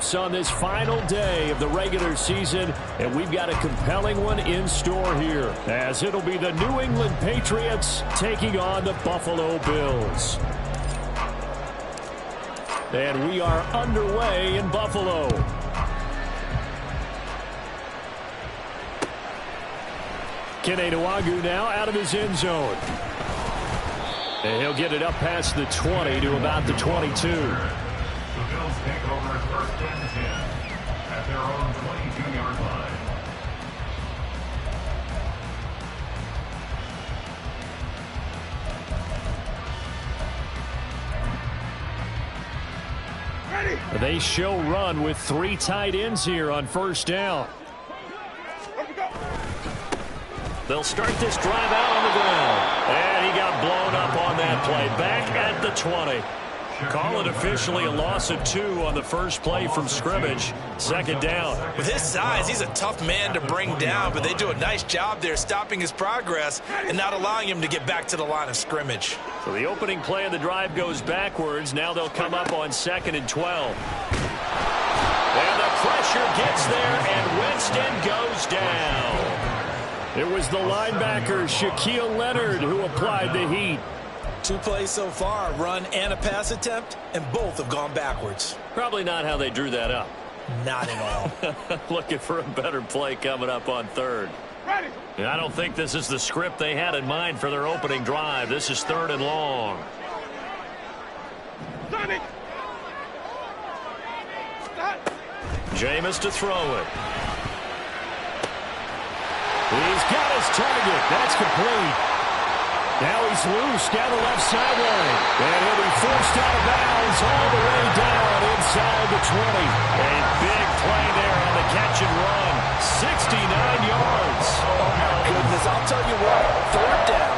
playoffs on this final day of the regular season, and we've got a compelling one in store here, as it'll be the New England Patriots taking on the Buffalo Bills. And we are underway in Buffalo. Kenenuagu now out of his end zone. And he'll get it up past the 20 to about the 22. The Bills take over first and 10 at their own 22-yard line. Ready. They show run with 3 tight ends here on first down. They'll start this drive out on the ground. And he got blown up on that play. Back at the 20. Call it officially a loss of 2 on the first play from scrimmage. Second down. With his size, he's a tough man to bring down, but they do a nice job there stopping his progress and not allowing him to get back to the line of scrimmage. So the opening play of the drive goes backwards. Now they'll come up on 2nd and 12. And the pressure gets there, and Winston goes down. It was the linebacker, Shaquille Leonard, who applied the heat. 2 plays so far, a run and a pass attempt, and both have gone backwards. Probably not how they drew that up. Not at all. Looking for a better play coming up on 3rd. Ready. And I don't think this is the script they had in mind for their opening drive. This is 3rd and long. Jameis to throw it. He's got his target. That's complete. Now he's loose down the left sideline. And he'll be forced out of bounds all the way down inside the 20. A big play there on the catch and run. 69 yards. Oh, my goodness. I'll tell you what. 3rd down.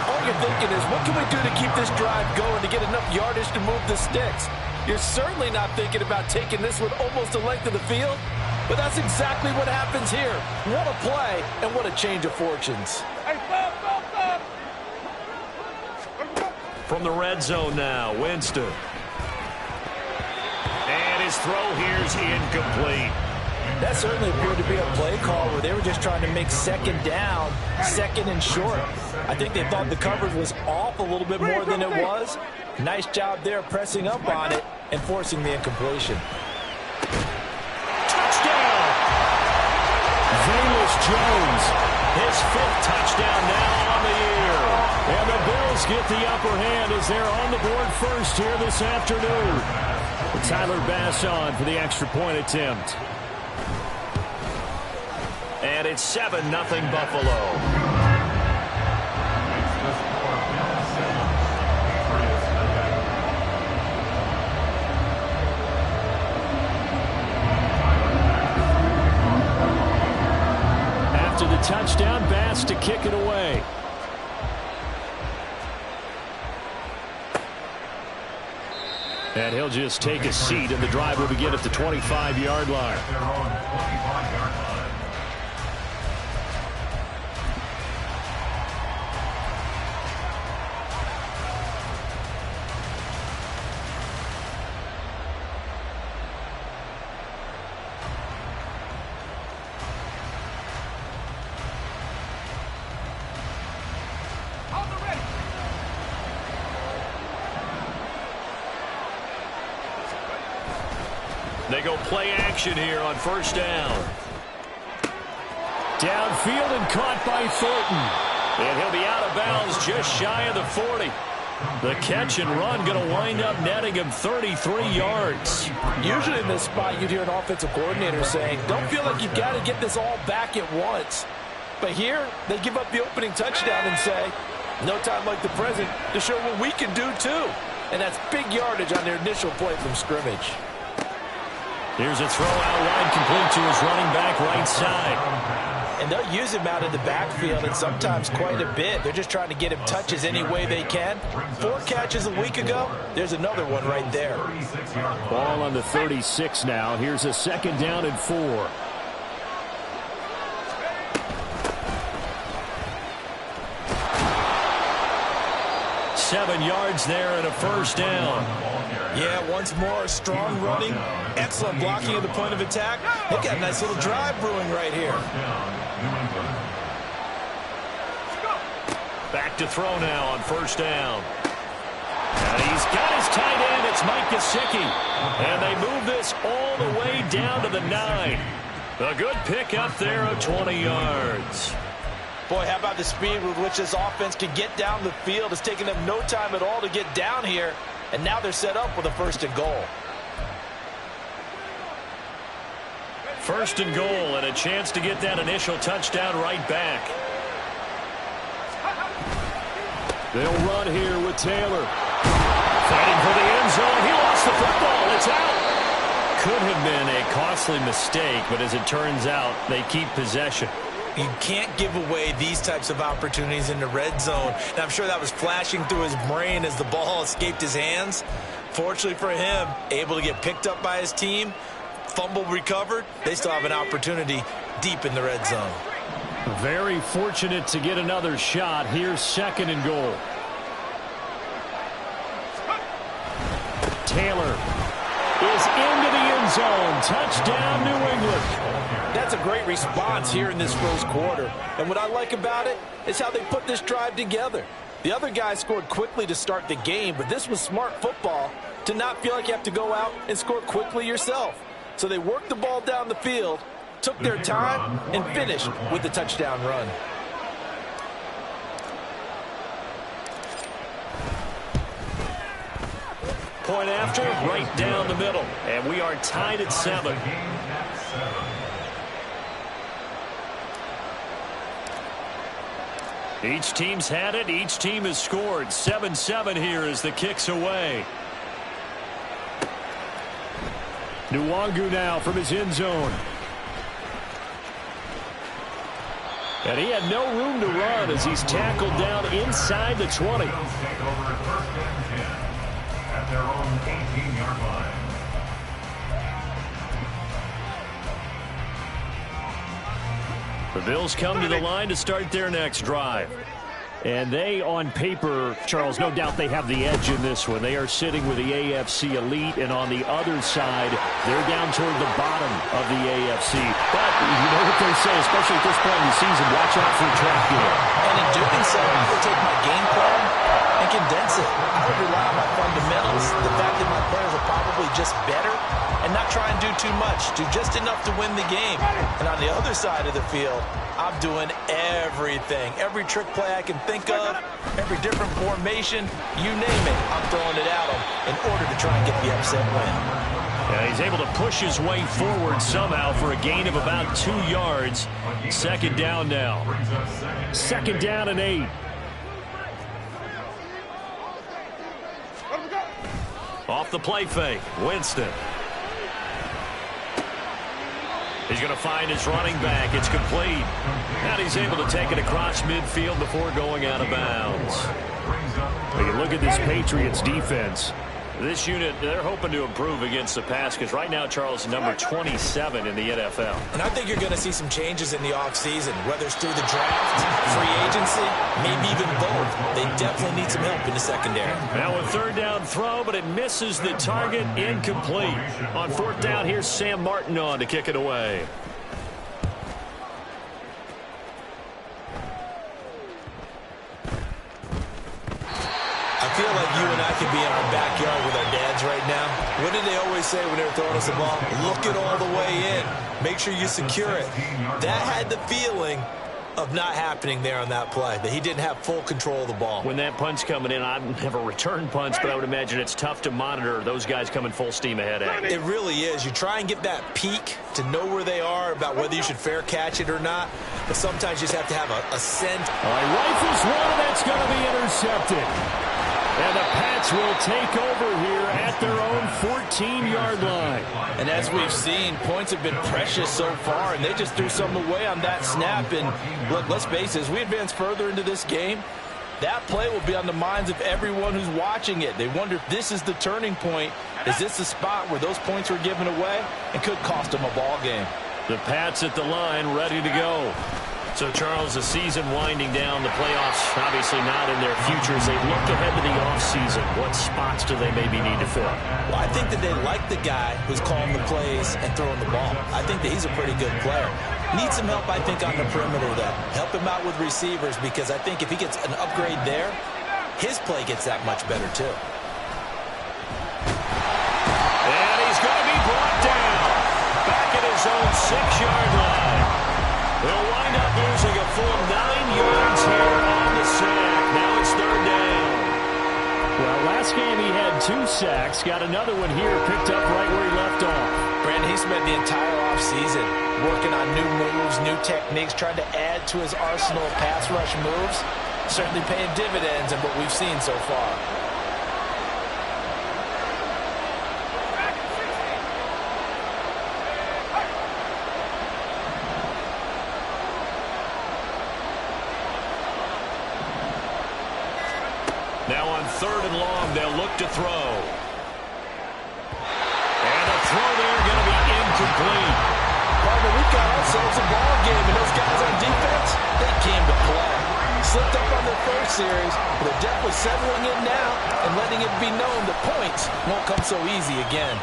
All you're thinking is, what can we do to keep this drive going to get enough yardage to move the sticks? You're certainly not thinking about taking this one almost the length of the field. But that's exactly what happens here. What a play, and what a change of fortunes. From the red zone now, Winston. And his throw here's incomplete. That certainly appeared to be a play call where they were just trying to make 2nd down, 2nd and short. I think they thought the coverage was off a little bit more than it was. Nice job there pressing up on it and forcing the incompletion. Jones, his 5th touchdown now on the year. And the Bills get the upper hand as they're on the board first here this afternoon. Tyler Bass on for the extra point attempt. And it's 7-0 Buffalo. Touchdown, Bass to kick it away. And he'll just take a seat, and the drive will begin at the 25-yard line. They go play action here on first down. Downfield and caught by Thornton. And he'll be out of bounds just shy of the 40. The catch and run going to wind up netting him 33 yards. Usually in this spot, you'd hear an offensive coordinator saying, don't feel like you've got to get this all back at once. But here, they give up the opening touchdown and say, no time like the present to show what we can do too. And that's big yardage on their initial play from scrimmage. Here's a throw out wide, complete to his running back right side. And they'll use him out in the backfield, and sometimes quite a bit. They're just trying to get him touches any way they can. 4 catches a week ago. There's another one right there. Ball on the 36 now. Here's a 2nd down and 4. 7 yards there and a first down. Yeah, once more, strong running, excellent blocking at the point of attack. They've got a nice little drive brewing right here. Back to throw now on first down. And he's got his tight end. It's Mike Gesicki. And they move this all the way down to the 9. A good pick up there of 20 yards. Boy, how about the speed with which this offense can get down the field? It's taken them no time at all to get down here. And now they're set up with a 1st and goal. 1st and goal and a chance to get that initial touchdown right back. They'll run here with Taylor. Fighting for the end zone. He lost the football. It's out. Could have been a costly mistake, but as it turns out, they keep possession. You can't give away these types of opportunities in the red zone. Now, I'm sure that was flashing through his brain as the ball escaped his hands. Fortunately for him, able to get picked up by his team, fumble recovered. They still have an opportunity deep in the red zone. Very fortunate to get another shot. Here's 2nd and goal. Taylor is into the end zone. Touchdown, New England. That's a great response here in this 1st quarter. And what I like about it is how they put this drive together. The other guys scored quickly to start the game, but this was smart football to not feel like you have to go out and score quickly yourself. So they worked the ball down the field, took their time, and finished with the touchdown run. Point after, right down the middle. And we are tied at 7. Each team's had it. Each team has scored. 7-7 here as the kick's away. Nwangu now from his end zone. And he had no room to run as he's tackled down inside the 20. At their own 18-yard line. The Bills come to the line to start their next drive. And they, on paper, Charles, no doubt they have the edge in this one. They are sitting with the AFC elite, and on the other side, they're down toward the bottom of the AFC. But you know what they say, especially at this point in the season, watch out for a trap game. And in doing so, I would take my game plan and condense it. I would rely on my fundamentals, the fact that my players are probably just better, and not try and do too much, do just enough to win the game. And on the other side of the field, I'm doing everything. Every trick play I can think of, every different formation, you name it, I'm throwing it at them in order to try and get the upset win. Yeah, he's able to push his way forward somehow for a gain of about 2 yards. 2nd down now. 2nd down and 8. Off the play fake, Winston. He's going to find his running back. It's complete. And he's able to take it across midfield before going out of bounds. When you look at this Patriots defense, this unit, they're hoping to improve against the pass because right now, Charles, number 27 in the NFL. And I think you're going to see some changes in the offseason, whether it's through the draft, free agency, maybe even both. They definitely need some help in the secondary. Now a 3rd down throw, but it misses the target, incomplete. On 4th down, here's Sam Martin on to kick it away. I feel like you and I could be in our backyard with our dads right now. What did they always say when they were throwing us the ball? Look it all the way in. Make sure you secure it. That had the feeling of not happening there on that play, that he didn't have full control of the ball. When that punt's coming in, I've never returned punts, but I would imagine it's tough to monitor those guys coming full steam ahead at. It really is. You try and get that peek to know where they are about whether you should fair catch it or not, but sometimes you just have to have a scent. All right, rifles one, and that's going to be intercepted. And the Pats will take over here at their own 14-yard line. And as we've seen, points have been precious so far, and they just threw some away on that snap. And look, let's face it, as we advance further into this game, that play will be on the minds of everyone who's watching it. They wonder if this is the turning point. Is this the spot where those points were given away and could cost them a ball game? The Pats at the line, ready to go. So, Charles, the season winding down, the playoffs obviously not in their future. As they look ahead to the offseason, what spots do they maybe need to fill? Well, I think that they like the guy who's calling the plays and throwing the ball. I think that he's a pretty good player. Needs some help, I think, on the perimeter, though. Help him out with receivers, because I think if he gets an upgrade there, his play gets that much better, too. And he's going to be brought down back at his own 6-yard line. They'll wind up losing a full 9 yards here on the sack. Now it's 3rd down. Well, last game he had 2 sacks. Got another one here, picked up right where he left off. Brandon, he spent the entire offseason working on new moves, new techniques, trying to add to his arsenal of pass rush moves. Certainly paying dividends in what we've seen so far. Now on 3rd and long, they'll look to throw. And a throw there going to be incomplete. Partner, we've got ourselves a ball game, and those guys on defense, they came to play. Slipped up on their first series, but they're definitely settling in now and letting it be known that points won't come so easy again.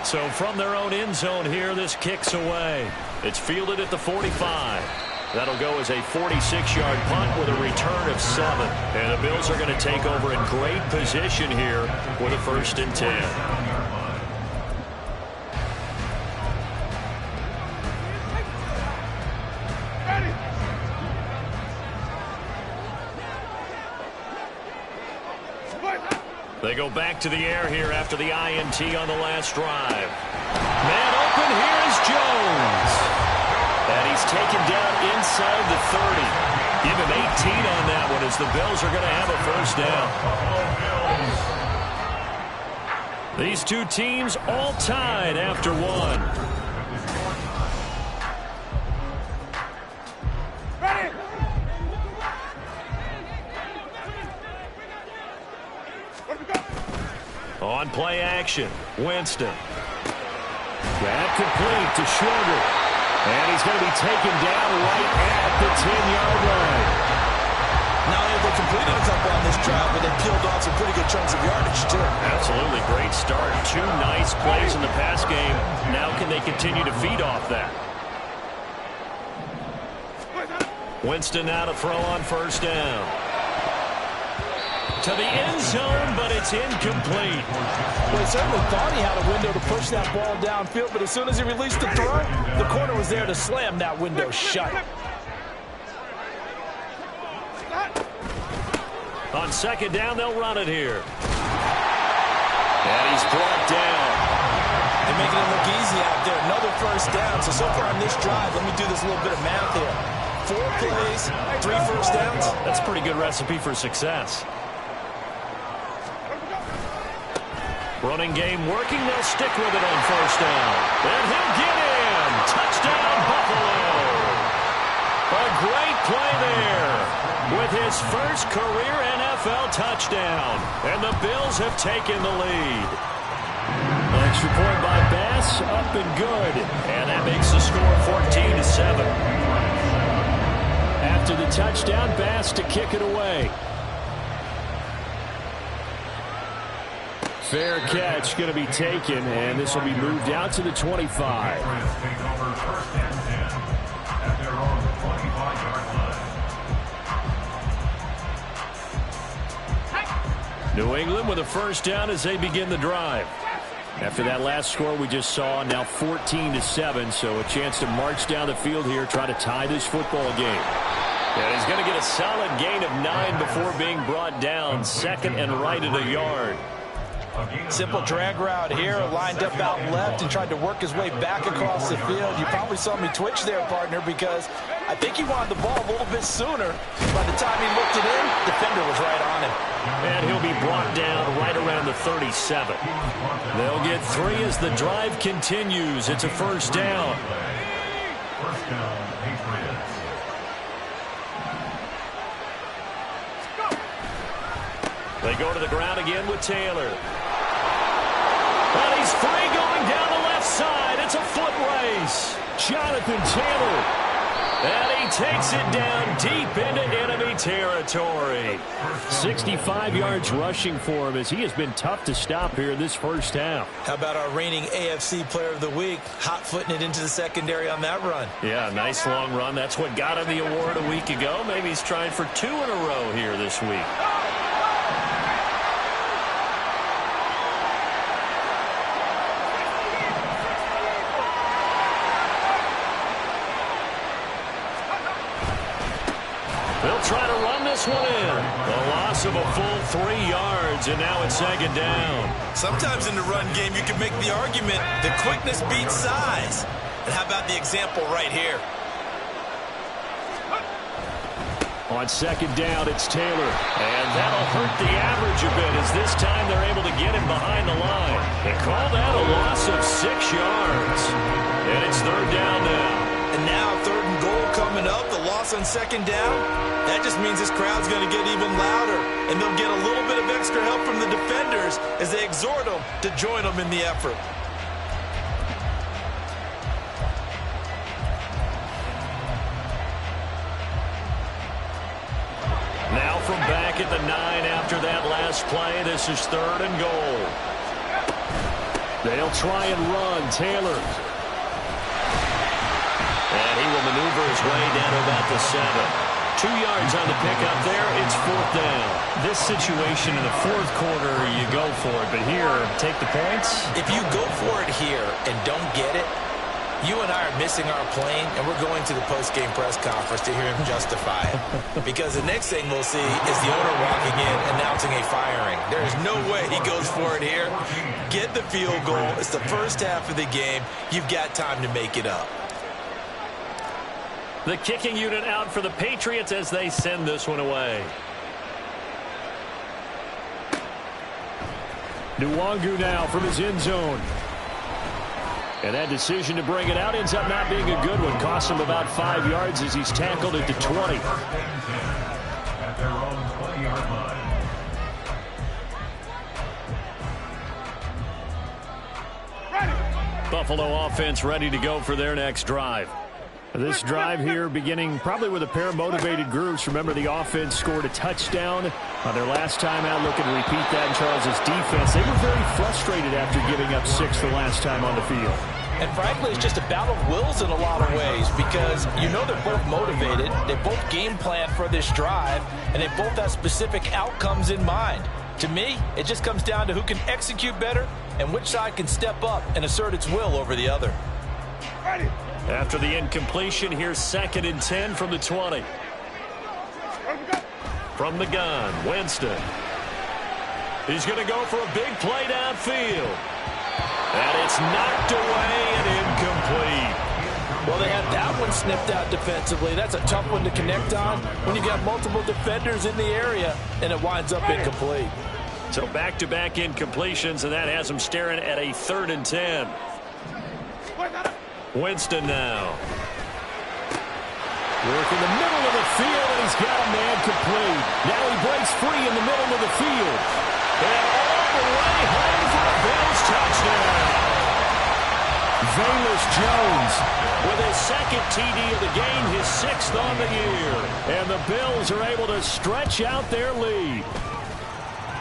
So from their own end zone here, this kicks away. It's fielded at the 45. That'll go as a 46-yard punt with a return of 7. And the Bills are going to take over in great position here with a 1st and 10. They go back to the air here after the INT on the last drive. Man open, here is Jones. And he's taken down inside the 30. Give him 18 on that one as the Bills are going to have a 1st down. These two teams all tied after 1. On play action, Winston. That complete to Sugar. And he's going to be taken down right at the 10-yard line. Not only have they completed a couple on this drive, but they peeled off some pretty good chunks of yardage, too. Absolutely great start. 2 nice plays in the pass game. Now can they continue to feed off that? Winston now to throw on 1st down. To the end zone, but it's incomplete. Well, he certainly thought he had a window to push that ball downfield, but as soon as he released the throw, the corner was there to slam that window shut. On 2nd down, they'll run it here. And he's brought down. They're making it look easy out there. Another 1st down. So far on this drive, let me do this little bit of math here. 4 plays, 3 1st downs. That's a pretty good recipe for success. Running game working. They'll stick with it on 1st down. And he'll get in. Touchdown, Buffalo. A great play there with his first career NFL touchdown. And the Bills have taken the lead. Extra point by Bass, up and good. And that makes the score 14-7. After the touchdown, Bass to kick it away. Fair catch going to be taken, and this will be moved out to the 25. New England with a 1st down as they begin the drive. After that last score we just saw, now 14-7, so a chance to march down the field here, try to tie this football game. And he's going to get a solid gain of 9 before being brought down. 2nd and right at a yard. Simple drag route here, lined up out left and tried to work his way back across the field. You probably saw me twitch there, partner, because I think he wanted the ball a little bit sooner. By the time he looked it in, the defender was right on him. And he'll be brought down right around the 37. They'll get 3 as the drive continues. It's a 1st down. 1st down, Patriots. They go to the ground again with Taylor. And he's free going down the left side. It's a foot race. Jonathan Taylor. And he takes it down deep into enemy territory. 65 yards rushing for him as he has been tough to stop here in this first half. How about our reigning AFC Player of the Week, hot-footing it into the secondary on that run? Yeah, nice long run. That's what got him the award a week ago. Maybe he's trying for 2 in a row here this week. They'll try to run this one in. A loss of a full 3 yards, and now it's second down. Sometimes in the run game, you can make the argument that quickness beats size. And how about the example right here? On second down, it's Taylor. And that'll hurt the average a bit as this time they're able to get him behind the line. They call that a loss of 6 yards. And it's third down now. And now third and goal coming up, the loss on second down. That just means this crowd's going to get even louder. And they'll get a little bit of extra help from the defenders as they exhort them to join them in the effort. Now from back at the 9 after that last play, this is third and goal. They'll try and run. Taylor. And he will maneuver his way down to about the 7. 2 yards on the pickup there. It's fourth down. This situation in the fourth quarter, you go for it. But here, take the points. If you go for it here and don't get it, you and I are missing our plane, and we're going to the post-game press conference to hear him justify it. Because the next thing we'll see is the owner walking in announcing a firing. There is no way he goes for it here. Get the field goal. It's the first half of the game. You've got time to make it up. The kicking unit out for the Patriots as they send this one away. Nwangu now from his end zone. And that decision to bring it out ends up not being a good one. Costs him about 5 yards as he's tackled at the 20. At their own 20-yard line. Buffalo offense ready to go for their next drive. This drive here beginning probably with a pair of motivated groups. Remember, the offense scored a touchdown on their last time out. Looking to repeat that in Charles' defense. They were very frustrated after giving up 6 the last time on the field. And frankly, it's just a battle of wills in a lot of ways because you know they're both motivated. They both game plan for this drive, and they both have specific outcomes in mind. To me, it just comes down to who can execute better and which side can step up and assert its will over the other. After the incompletion, here's 2nd and 10 from the 20. From the gun, Winston. He's going to go for a big play downfield. And it's knocked away and incomplete. Well, they had that one snipped out defensively. That's a tough one to connect on when you've got multiple defenders in the area, and it winds up incomplete. So back-to-back incompletions, and that has him staring at a 3rd and 10. Winston now. Work in the middle of the field, and he's got a man complete. Now he breaks free in the middle of the field. And all the way home for a Bills touchdown. Velus Jones with his 2nd TD of the game, his 6th on the year. And the Bills are able to stretch out their lead.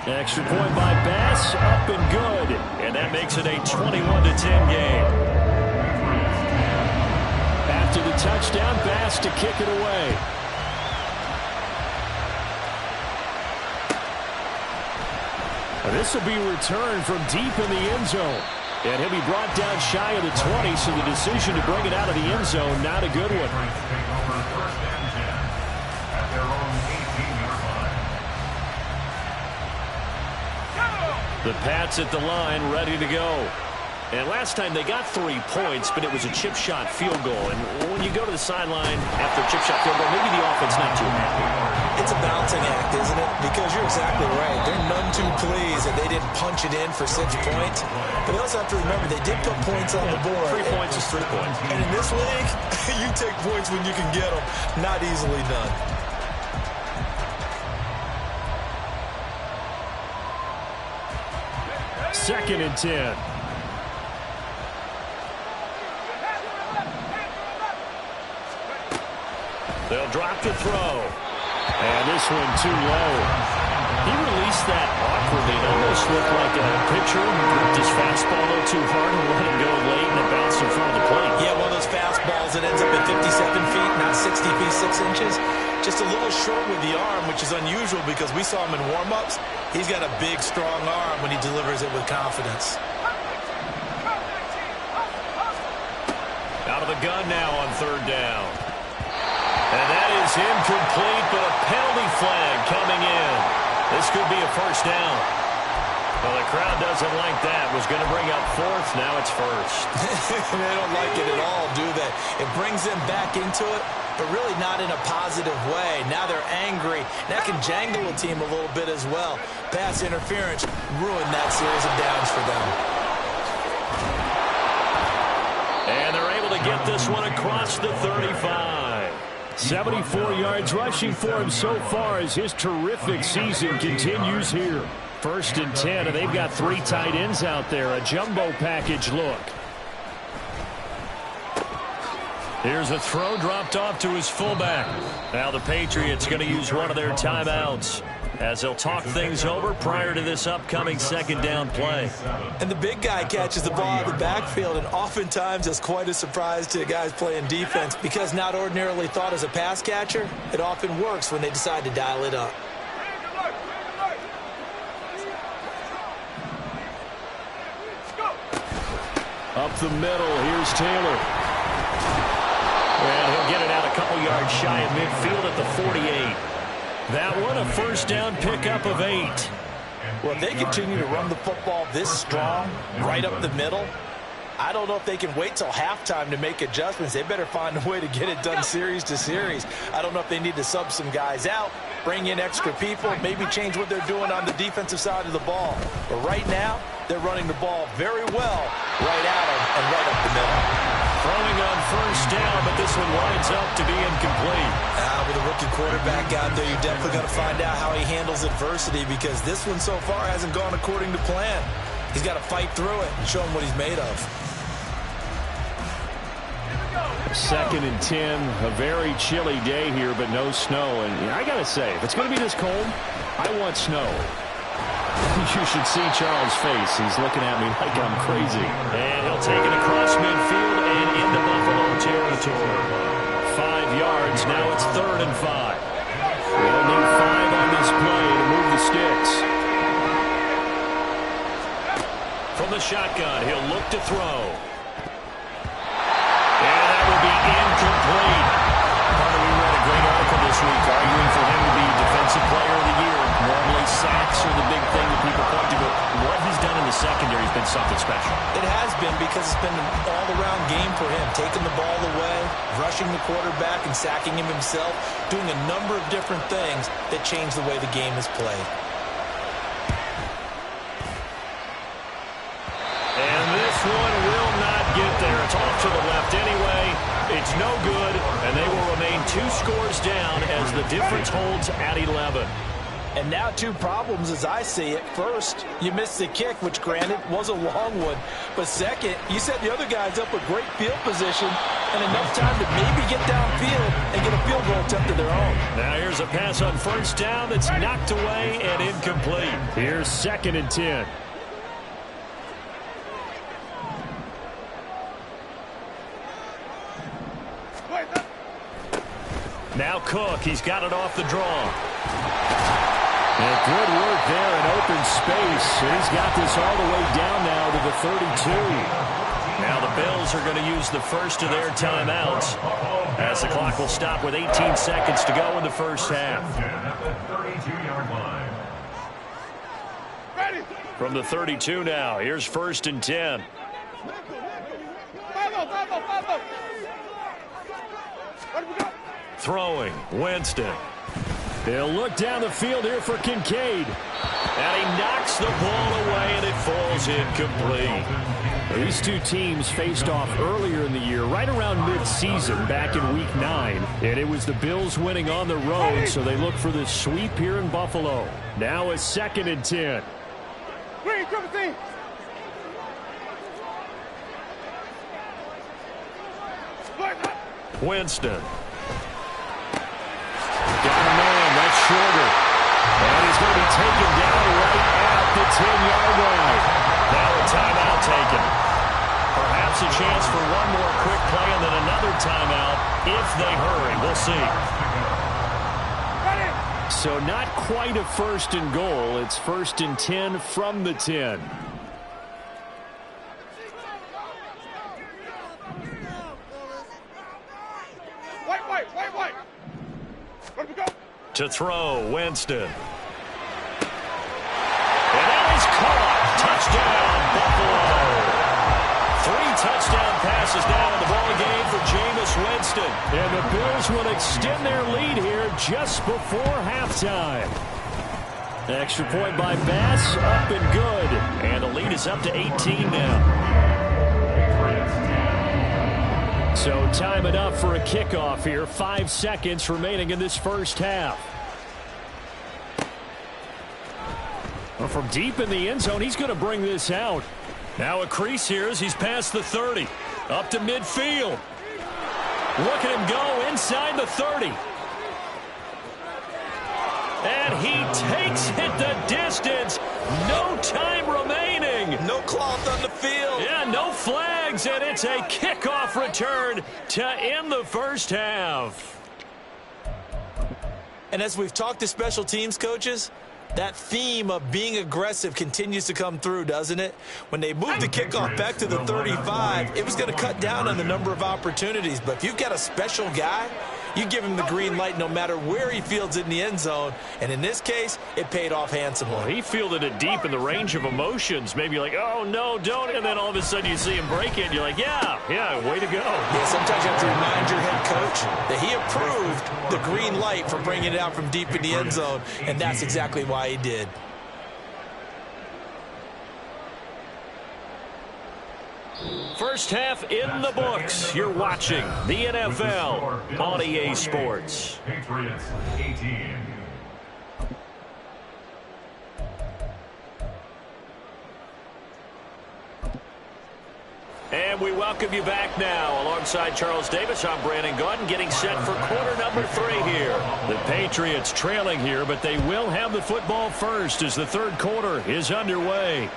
Extra point by Bass, up and good. And that makes it a 21-10 game. After the touchdown, Bass to kick it away. This will be returned from deep in the end zone. And he'll be brought down shy of the 20, so the decision to bring it out of the end zone, not a good one. The Pats at the line, ready to go. And last time they got 3 points, but it was a chip shot field goal. And when you go to the sideline after a chip shot field goal, maybe the offense not too happy. It's a balancing act, isn't it? Because you're exactly right. They're none too pleased that they didn't punch it in for 6 points. But you also have to remember they did put points on the board. 3 points is 3 points. And in this league, you take points when you can get them. Not easily done. Second and 10. They'll drop the throw. And this one too low. He released that awkwardly. It almost looked like a pitcher who gripped his fastball a little too hard and let it go late, and it bounced in front of the plate. Yeah, one of those fastballs that ends up at 57 feet, not 60 feet, 6 inches. Just a little short with the arm, which is unusual because we saw him in warm-ups. He's got a big, strong arm when he delivers it with confidence. Out of the gun now on third down. And that is incomplete, but a penalty flag coming in. This could be a first down. Well, the crowd doesn't like that. Was going to bring up fourth. Now it's first. They don't like it at all, do they? It brings them back into it, but really not in a positive way. Now they're angry. That can jangle a team a little bit as well. Pass interference ruined that series of downs for them. And they're able to get this one across the 35. 74 yards rushing for him so far as his terrific season continues here. 1st and 10, and they've got 3 tight ends out there. A jumbo package look. Here's a throw dropped off to his fullback. Now the Patriots going to use one of their timeouts as they'll talk things over prior to this upcoming second down play. And the big guy catches the ball in the backfield, and oftentimes it's quite a surprise to guys playing defense because not ordinarily thought as a pass catcher, it often works when they decide to dial it up. Up the middle, here's Taylor. And he'll get it out a couple yards shy of midfield at the 48. That one a first down pickup of 8. Well, if they continue to run the football this strong, right up the middle, I don't know if they can wait till halftime to make adjustments. They better find a way to get it done series to series. I don't know if they need to sub some guys out, bring in extra people, maybe change what they're doing on the defensive side of the ball. But right now, they're running the ball very well right at them and right up the middle. Throwing on first down, but this one winds up to be incomplete. With a rookie quarterback out there, you definitely got to find out how he handles adversity because this one so far hasn't gone according to plan. He's got to fight through it and show him what he's made of. 2nd and 10, a very chilly day here, but no snow. And I got to say, if it's going to be this cold, I want snow. You should see Charles' face. He's looking at me like I'm crazy. And he'll take it across midfield and into Buffalo territory. 5 yards. Now it's 3rd and 5. They'll need 5 on this play to move the sticks. From the shotgun, he'll look to throw. And that will be incomplete. Carter, we read a great article this week arguing for him to be Defensive Player of the Year. Normally sacks are the big thing that people point to, but what he's done in the secondary has been something special. It has been because it's been an all-around game for him, taking the ball away, rushing the quarterback and sacking him himself, doing a number of different things that change the way the game is played. And this one will not get there. It's off to the left anyway. It's no good, and they will remain 2 scores down as the difference holds at 11. And now 2 problems as I see it. First, you missed the kick, which granted was a long one. But second, you set the other guys up with great field position and enough time to maybe get downfield and get a field goal attempt of their own. Now here's a pass on first down that's knocked away and incomplete. Here's 2nd and 10. Now Cook, he's got it off the draw. And good work there in open space. And he's got this all the way down now to the 32. Now the Bills are going to use the first of their timeouts as the clock will stop with 18 seconds to go in the first half. From the 32 now, here's 1st and 10. Throwing, Winston. They'll look down the field here for Kincaid. And he knocks the ball away, and it falls incomplete. These 2 teams faced off earlier in the year, right around mid-season, back in Week 9. And it was the Bills winning on the road, so they look for this sweep here in Buffalo. Now a 2nd and 10. Winston. got a man. That's shorter. And he's going to be taken down right at the 10-yard line. Now a timeout taken. Perhaps a chance for one more quick play and then another timeout if they hurry. We'll see. So not quite a first and goal. It's first and 10 from the 10. To throw, Winston. And that is caught. Touchdown, Buffalo. 3 touchdown passes now in the ball game for Jameis Winston. And the Bills will extend their lead here just before halftime. Extra point by Bass, up and good. And the lead is up to 18 now. So time it up for a kickoff here. 5 seconds remaining in this first half. Well, from deep in the end zone, he's going to bring this out. Now a crease here as he's past the 30. Up to midfield. Look at him go inside the 30. And he takes it the distance. No time remaining. No cloth on the field. Yeah, no flags, and it's a kickoff return to end the first half. And as we've talked to special teams coaches, that theme of being aggressive continues to come through, doesn't it? When they moved the kickoff back to the 35, it was going to cut down on the number of opportunities. But if you've got a special guy, you give him the green light no matter where he fields it in the end zone. And in this case, it paid off handsomely. Well, he fielded it deep in the range of emotions. Maybe like, oh, no, don't. And then all of a sudden you see him break it. And you're like, yeah, way to go. Yeah, sometimes you have to remind your head coach that he approved the green light for bringing it out from deep in the end zone. And that's exactly why he did. First half in the books. You're watching the NFL on EA Sports. Patriots 18. And we welcome you back now. Alongside Charles Davis, I'm Brandon Gaudin, getting set for quarter number 3 here. The Patriots trailing here, but they will have the football first as the third quarter is underway.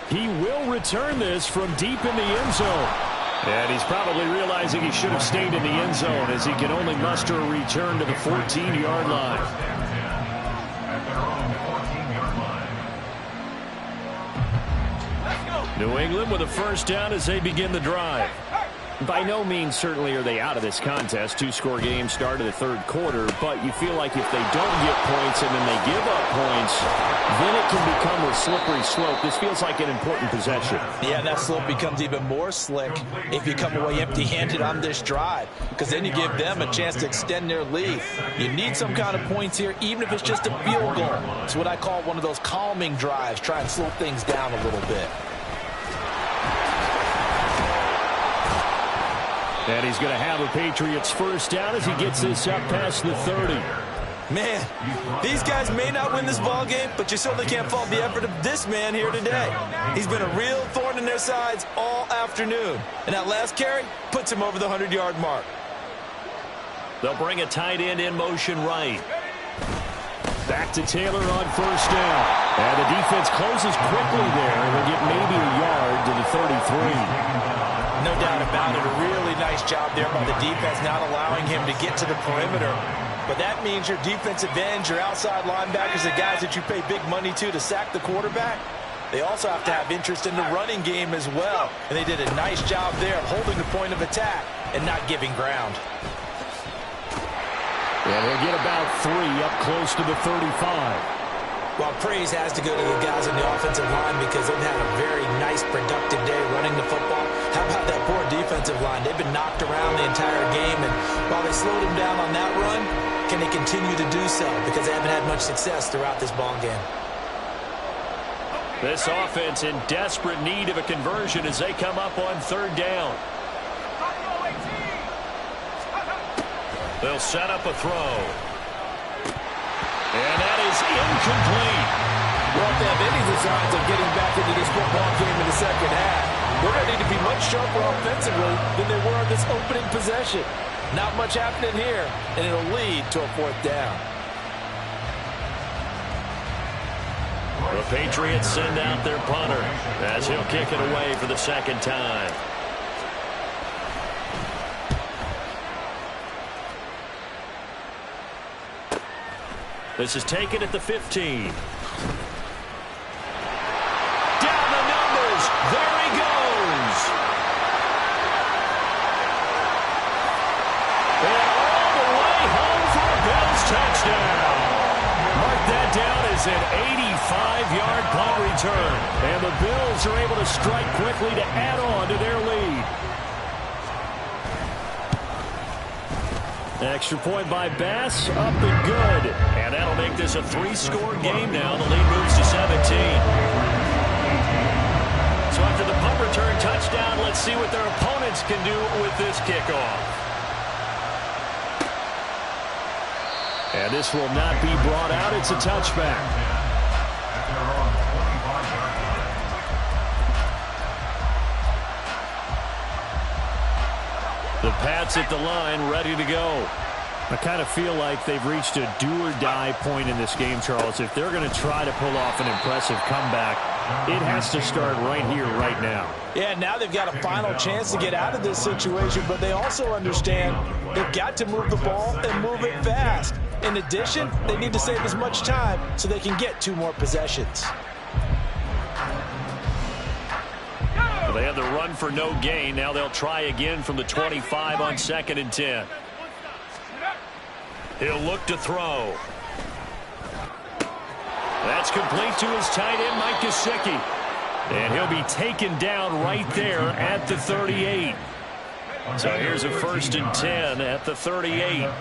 He will return this from deep in the end zone. And he's probably realizing he should have stayed in the end zone as he can only muster a return to the 14-yard line. New England with a first down as they begin the drive. By no means certainly are they out of this contest. 2-score game start of the third quarter, but you feel like if they don't get points and then they give up points, then it can become a slippery slope. This feels like an important possession. Yeah, that slope becomes even more slick if you come away empty-handed on this drive, because then you give them a chance to extend their lead. You need some kind of points here, even if it's just a field goal. It's what I call one of those calming drives. Try and slow things down a little bit. And he's going to have a Patriots first down as he gets this up past the 30. Man, these guys may not win this ball game, but you certainly can't fault the effort of this man here today. He's been a real thorn in their sides all afternoon. And that last carry puts him over the 100-yard mark. They'll bring a tight end in motion right. Back to Taylor on first down. And the defense closes quickly there, and will get maybe a yard to the 33. No doubt about it. A really nice job there by the defense, not allowing him to get to the perimeter. But that means your defensive ends, your outside linebackers, the guys that you pay big money to sack the quarterback, they also have to have interest in the running game as well. And they did a nice job there of holding the point of attack and not giving ground. And they'll get about 3 up close to the 35. Well, praise has to go to the guys on the offensive line because they've had a very nice, productive day running the football. How about that poor defensive line? They've been knocked around the entire game, and while they slowed them down on that run, can they continue to do so? Because they haven't had much success throughout this ball game. This offense in desperate need of a conversion as they come up on third down. They'll set up a throw. And that is incomplete. Well, if they have any designs of getting back into this football game in the second half, they're going to need to be much sharper offensively than they were in this opening possession. Not much happening here, and it'll lead to a 4th down. The Patriots send out their punter as he'll kick it away for the 2nd time. This is taken at the 15. Down the numbers. There he goes. And all the way home for a Bills touchdown. Mark that down as an 85-yard punt return. And the Bills are able to strike quickly to add on to their lead. Extra point by Bass, up and good. And that'll make this a 3-score game now. The lead moves to 17. So after the punt return touchdown, let's see what their opponents can do with this kickoff. And this will not be brought out. It's a touchback. The Pats at the line, ready to go. I kind of feel like they've reached a do-or-die point in this game, Charles. If they're going to try to pull off an impressive comeback, it has to start right here, right now. Yeah, now they've got a final chance to get out of this situation, but they also understand they've got to move the ball and move it fast. In addition, they need to save as much time so they can get 2 more possessions. They have the run for no gain. Now they'll try again from the 25 on 2nd and 10. He'll look to throw. That's complete to his tight end, Mike Gesicki. And he'll be taken down right there at the 38. So here's a 1st and 10 at the 38.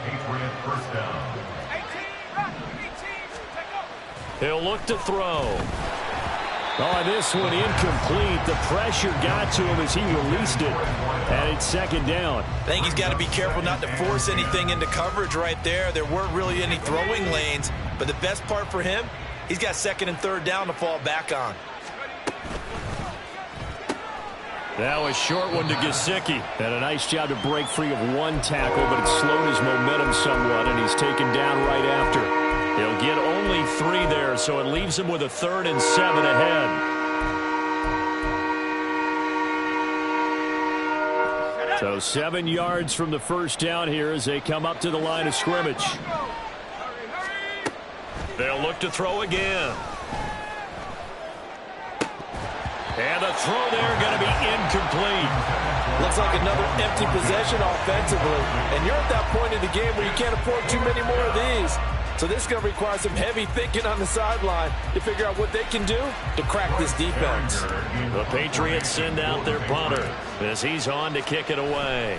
He'll look to throw. Oh, this one incomplete. The pressure got to him as he released it. And it's 2nd down. I think he's got to be careful not to force anything into coverage right there. There weren't really any throwing lanes. But the best part for him, he's got 2nd and 3rd down to fall back on. That was a short one to Gesicki. And a nice job to break free of 1 tackle, but it slowed his momentum somewhat, and he's taken down right after. He'll get only 3 there, so it leaves him with a 3rd and 7 ahead. So 7 yards from the 1st down here as they come up to the line of scrimmage. They'll look to throw again. And a throw there going to be incomplete. Looks like another empty possession offensively. And you're at that point in the game where you can't afford too many more of these. So this is going to require some heavy thinking on the sideline to figure out what they can do to crack this defense. The Patriots send out their punter as he's on to kick it away.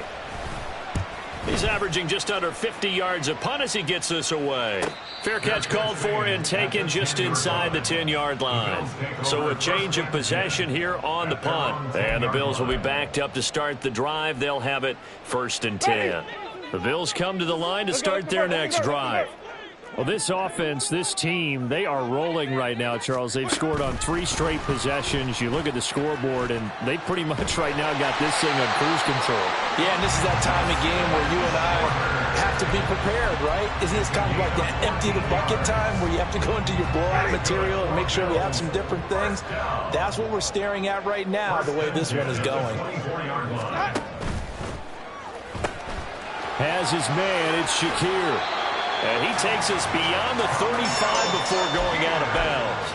He's averaging just under 50 yards a punt as he gets this away. Fair catch called for and taken just inside the 10-yard line. So a change of possession here on the punt. And the Bills will be backed up to start the drive. They'll have it 1st and 10. The Bills come to the line to start their next drive. Well, this offense, this team, they are rolling right now, Charles. They've scored on 3 straight possessions. You look at the scoreboard, and they pretty much right now got this thing on cruise control. Yeah, and this is that time of game where you and I have to be prepared, right? Isn't this kind of like that empty the bucket time where you have to go into your blowout material and make sure we have some different things? That's what we're staring at right now, the way this one is going. Has his man, it's Shakir. And he takes us beyond the 35 before going out of bounds.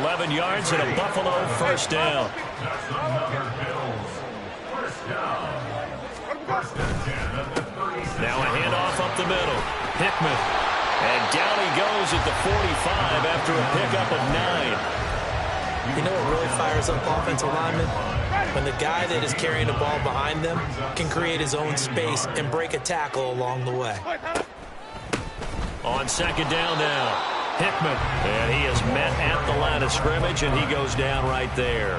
11 yards and a Buffalo 1st down. Now a handoff up the middle. Hickman. And down he goes at the 45 after a pickup of 9. You know what really fires up offensive linemen? When the guy that is carrying the ball behind them can create his own space and break a tackle along the way. On 2nd down now, Hickman. And he is met at the line of scrimmage, and he goes down right there.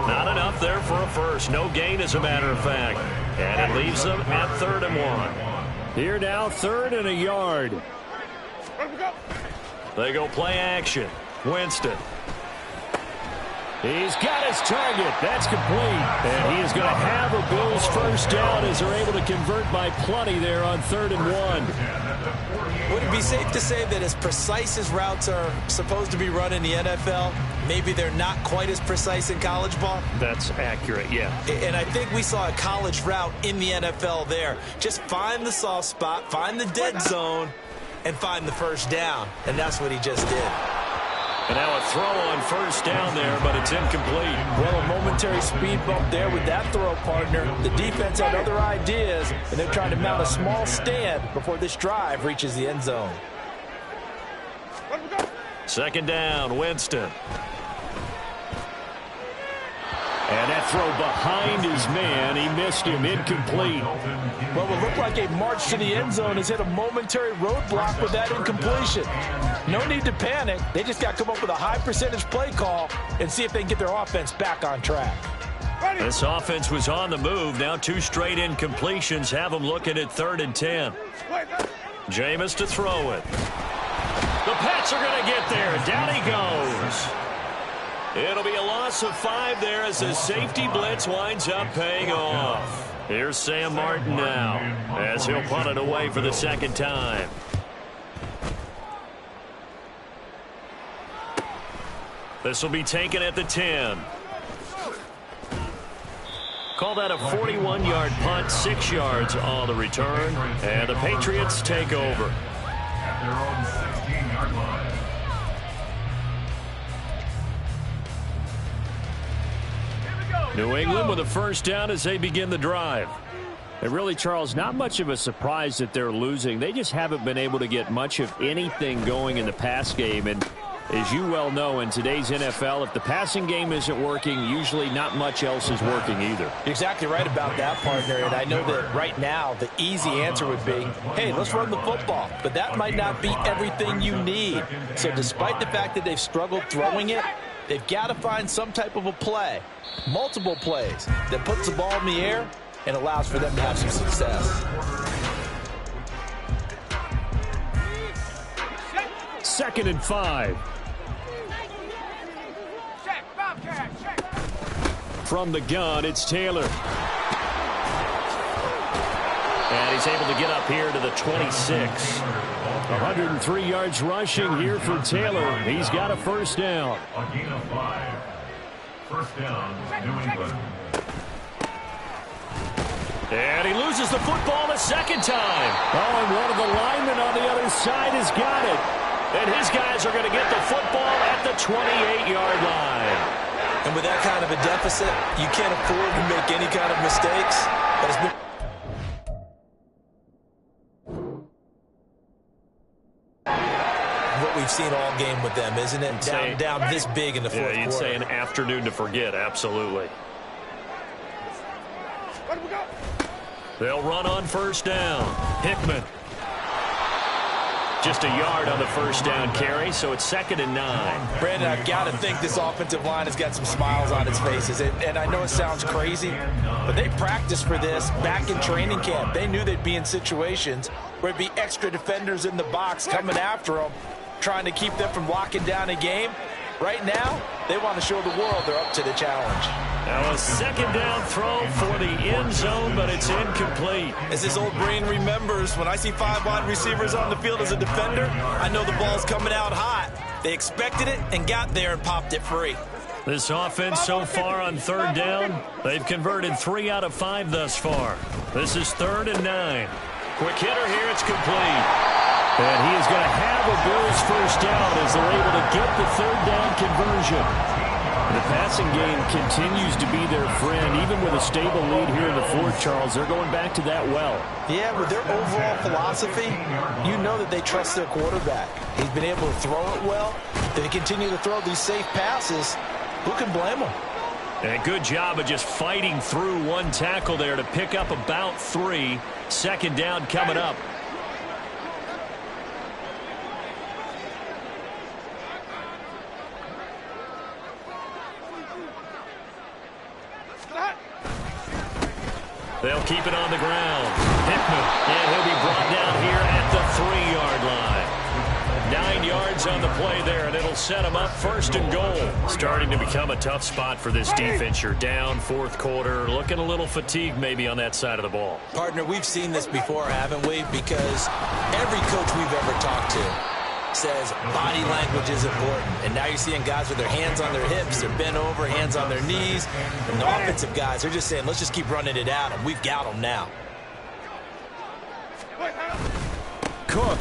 Not enough there for a first. No gain, as a matter of fact. And it leaves them at 3rd and 1. Here now, 3rd and a yard. They go play action. Winston. He's got his target. That's complete. And he is going to have a Bills first down as they're able to convert by plenty there on 3rd and 1. Would it be safe to say that as precise as routes are supposed to be run in the NFL, maybe they're not quite as precise in college ball? That's accurate, yeah. And I think we saw a college route in the NFL there. Just find the soft spot, find the dead zone, and find the first down. And that's what he just did. And now a throw on first down there, but it's incomplete. Well, a momentary speed bump there with that throw, partner. The defense had other ideas, and they're trying to mount a small stand before this drive reaches the end zone. 2nd down, Winston. And that throw behind his man. He missed him. Incomplete. Well, it looked like a march to the end zone has hit a momentary roadblock with that incompletion. No need to panic. They just got to come up with a high percentage play call and see if they can get their offense back on track. This offense was on the move. Now 2 straight incompletions have them looking at 3rd and 10. Jameis to throw it. The Pats are going to get there. Down he goes. It'll be a loss of 5 there as the safety blitz winds up paying off. Here's Sam Martin now as he'll punt it away for the 2nd time. This will be taken at the 10. Call that a 41-yard punt, 6 yards on the return, and the Patriots take over. At their own 16-yard line. New England with a first down as they begin the drive. And really, Charles, not much of a surprise that they're losing. They just haven't been able to get much of anything going in the pass game. And as you well know, in today's NFL, if the passing game isn't working, usually not much else is working either. You're exactly right about that, partner. And I know that right now the easy answer would be, hey, let's run the football. But that might not be everything you need. So despite the fact that they've struggled throwing it, they've got to find some type of a play, multiple plays, that puts the ball in the air and allows for them to have some success. 2nd and 5. From the gun, it's Taylor. And he's able to get up here to the 26. 103 yards rushing here for Taylor. He's got a first down. A gain of 5. First down, New England. And he loses the football a 2nd time. Oh, and one of the linemen on the other side has got it. And his guys are going to get the football at the 28-yard line. And with that kind of a deficit, you can't afford to make any kind of mistakes. What we've seen all game with them, isn't it? Down this big in the fourth quarter. You'd say an afternoon to forget, absolutely. They'll run on first down. Hickman. Just a yard on the first down carry, so it's 2nd and 9. Brandon, I've got to think this offensive line has got some smiles on its faces. And I know it sounds crazy, but they practiced for this back in training camp. They knew they'd be in situations where it'd be extra defenders in the box coming after them, trying to keep them from locking down a game. Right now, they want to show the world they're up to the challenge. Now a 2nd down throw for the end zone, but it's incomplete. As his old brain remembers, when I see 5 wide receivers on the field as a defender, I know the ball's coming out hot. They expected it and got there and popped it free. This offense so far on 3rd down, they've converted 3 out of 5 thus far. This is 3rd and 9. Quick hitter here, it's complete. And he is going to have a Bills first down as they're able to get the 3rd down conversion. The passing game continues to be their friend. Even with a stable lead here in the 4th, Charles, they're going back to that well. Yeah, with their overall philosophy, you know that they trust their quarterback. He's been able to throw it well. They continue to throw these safe passes. Who can blame them? And a good job of just fighting through one tackle there to pick up about 3. 2nd down coming up. They'll keep it on the ground. Hickman, and he'll be brought down here at the 3-yard line. 9 yards yards on the play there, and it'll set them up 1st and goal. Starting to become a tough spot for this defense. You're down 4th quarter, looking a little fatigued maybe on that side of the ball. Partner, we've seen this before, haven't we? Because every coach we've ever talked to says body language is important. And now you're seeing guys with their hands on their hips, they're bent over, hands on their knees. And the offensive guys, they're just saying, let's just keep running it at them. We've got them now. Cook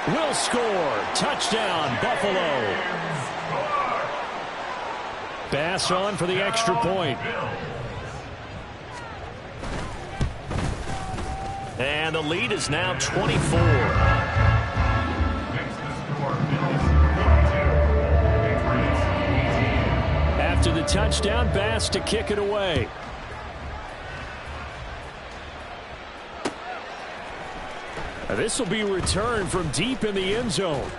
will score. Touchdown, Buffalo. Bass on for the extra point. And the lead is now 24. After the touchdown, Bass to kick it away. This will be returned from deep in the end zone.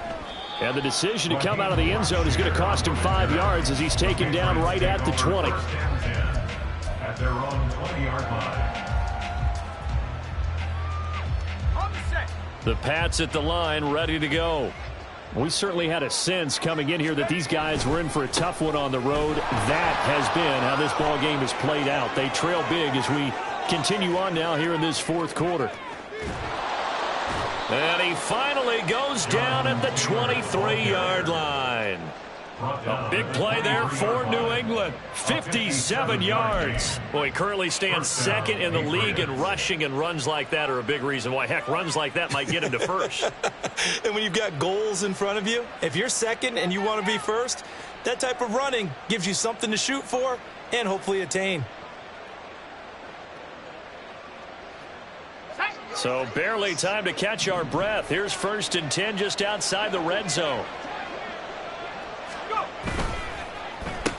And the decision to come out of the end zone is going to cost him 5 yards as he's taken down right at the 20. At their own 20-yard line. The Pats at the line, ready to go. We certainly had a sense coming in here that these guys were in for a tough one on the road. That has been how this ball game has played out. They trail big as we continue on now here in this 4th quarter. And he finally goes down at the 23-yard line. A big play there for New England. 57 yards. Boy, he currently stands 2nd in the league in rushing, and runs like that are a big reason why. Heck, runs like that might get him to 1st. And when you've got goals in front of you, if you're 2nd and you want to be 1st, that type of running gives you something to shoot for and hopefully attain. So barely time to catch our breath. Here's 1st and 10 just outside the red zone.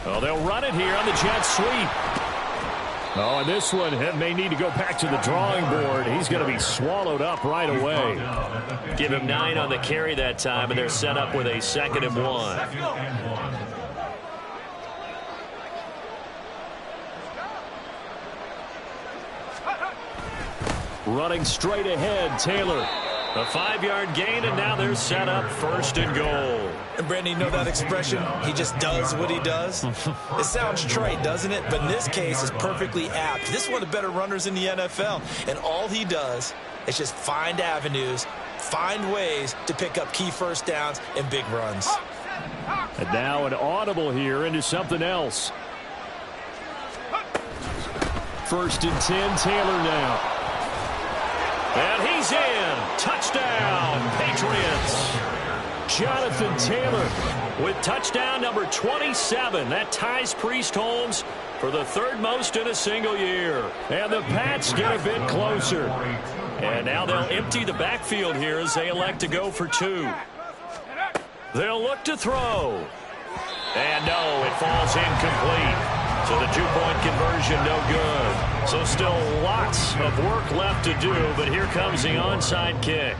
Well, they'll run it here on the jet sweep. Oh, and this one may need to go back to the drawing board. He's going to be swallowed up right away. Give him 9 on the carry that time, and they're set up with a 2nd and 1. Running straight ahead, Taylor. A 5-yard gain, and now they're set up 1st and goal. And Brandon, you know that expression? He just does what he does. It sounds trite, doesn't it? But in this case, it's perfectly apt. This is one of the better runners in the NFL. And all he does is just find avenues, find ways to pick up key 1st downs and big runs. And now an audible here into something else. 1st and 10, Taylor now. And he's in. Touchdown, Patriots. Jonathan Taylor with touchdown number 27. That ties Priest Holmes for the 3rd most in a single year. And the Pats get a bit closer. And now they'll empty the backfield here as they elect to go for 2. They'll look to throw. And no, it falls incomplete. So the 2-point conversion no good. So still lots of work left to do, but here comes the onside kick.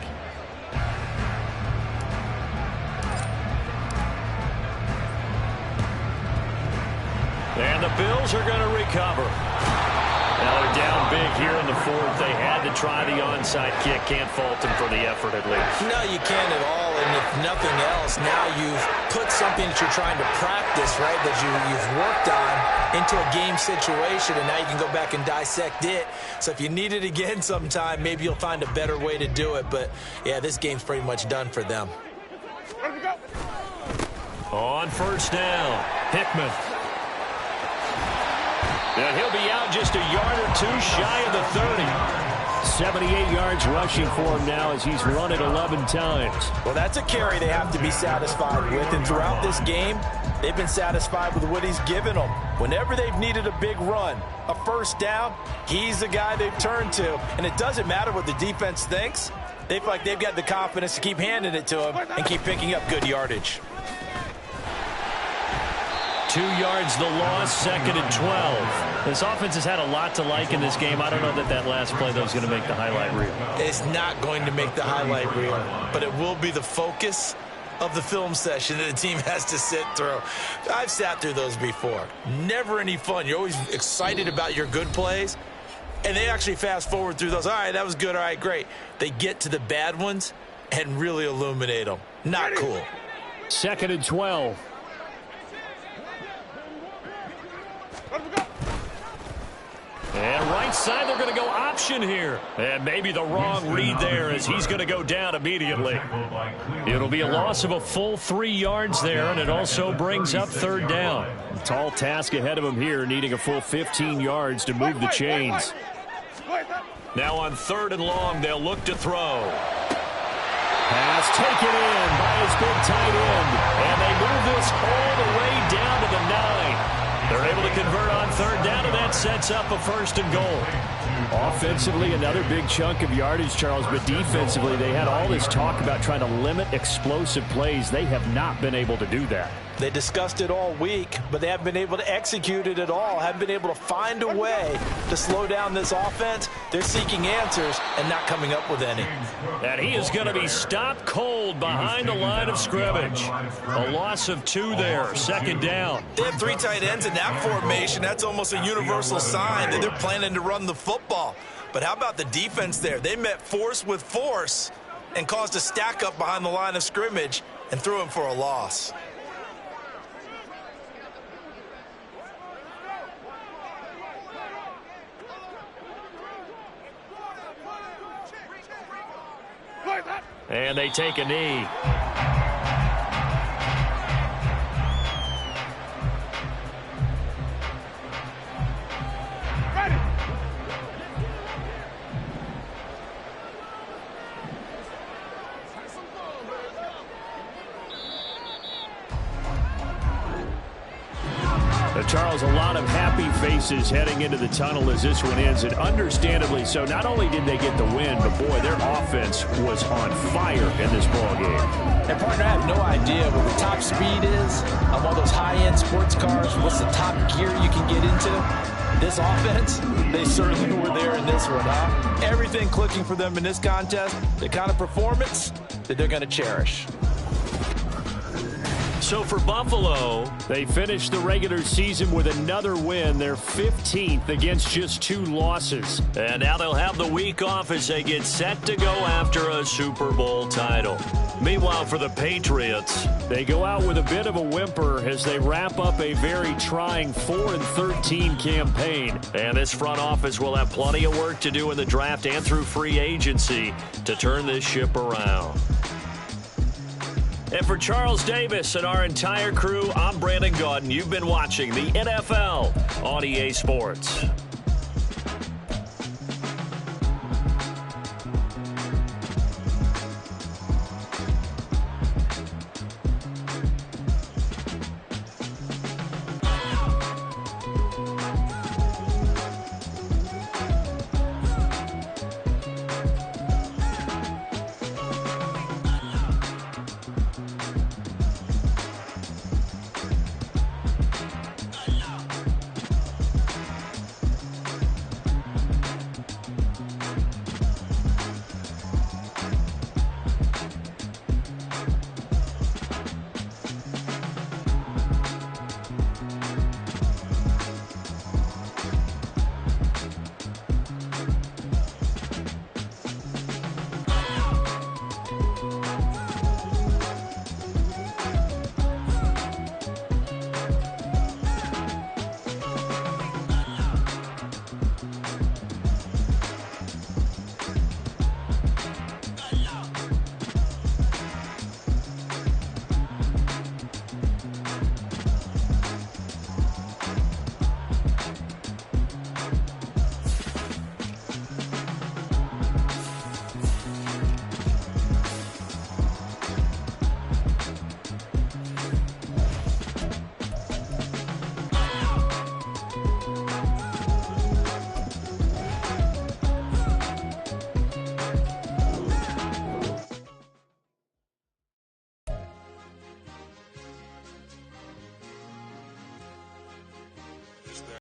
And the Bills are going to recover. Now they're down big here in the 4th. They had to try the onside kick. Can't fault them for the effort at least. No, you can't at all. And if nothing else, now you've put something that you're trying to practice, right, that you've worked on into a game situation, and now you can go back and dissect it. So if you need it again sometime, maybe you'll find a better way to do it. But, yeah, this game's pretty much done for them. On 1st down, Hickman. And he'll be out just a yard or 2 shy of the 30. 78 yards rushing for him now as he's run it 11 times. Well, that's a carry they have to be satisfied with. And throughout this game, they've been satisfied with what he's given them. Whenever they've needed a big run, a 1st down, he's the guy they've turned to. And it doesn't matter what the defense thinks. They feel like they've got the confidence to keep handing it to him and keep picking up good yardage. 2 yards the loss, 2nd and 12. This offense has had a lot to like in this game. I don't know that last play, though, is going to make the highlight reel. It's not going to make the highlight reel, but it will be the focus of the film session that the team has to sit through. I've sat through those before. Never any fun. You're always excited about your good plays, and they actually fast forward through those. All right, that was good. All right, great. They get to the bad ones and really illuminate them. Not cool. 2nd and 12. And right side, they're going to go option here. And maybe the wrong read there as he's going to go down immediately. It'll be a loss of a full 3 yards there, and it also brings up 3rd down. Tall task ahead of him here, needing a full 15 yards to move the chains. Now on 3rd and long, they'll look to throw. Pass taken in by his big tight end. And they move this all the way down to the 9. They're able to convert on 3rd down, and that sets up a 1st and goal. Offensively, another big chunk of yardage, Charles, but defensively, they had all this talk about trying to limit explosive plays. They have not been able to do that. They discussed it all week, but they haven't been able to execute it at all, haven't been able to find a way to slow down this offense. They're seeking answers and not coming up with any. And he is going to be stopped cold behind the line of scrimmage. A loss of 2 there, 2nd down. They have 3 tight ends in that formation. That's almost a universal sign that they're planning to run the football. But how about the defense there? They met force with force and caused a stack up behind the line of scrimmage and threw him for a loss. And they take a knee. Charles, a lot of happy faces heading into the tunnel as this one ends, and understandably so. Not only did they get the win, but boy, their offense was on fire in this ballgame. And partner, I have no idea what the top speed is on one of those high-end sports cars. What's the top gear you can get into? This offense, they certainly were there in this one, huh? Everything clicking for them in this contest, the kind of performance that they're going to cherish. So for Buffalo, they finished the regular season with another win. They're 15th against just 2 losses. And now they'll have the week off as they get set to go after a Super Bowl title. Meanwhile, for the Patriots, they go out with a bit of a whimper as they wrap up a very trying 4-13 campaign. And this front office will have plenty of work to do in the draft and through free agency to turn this ship around. And for Charles Davis and our entire crew, I'm Brandon Gaudin. You've been watching the NFL on EA Sports.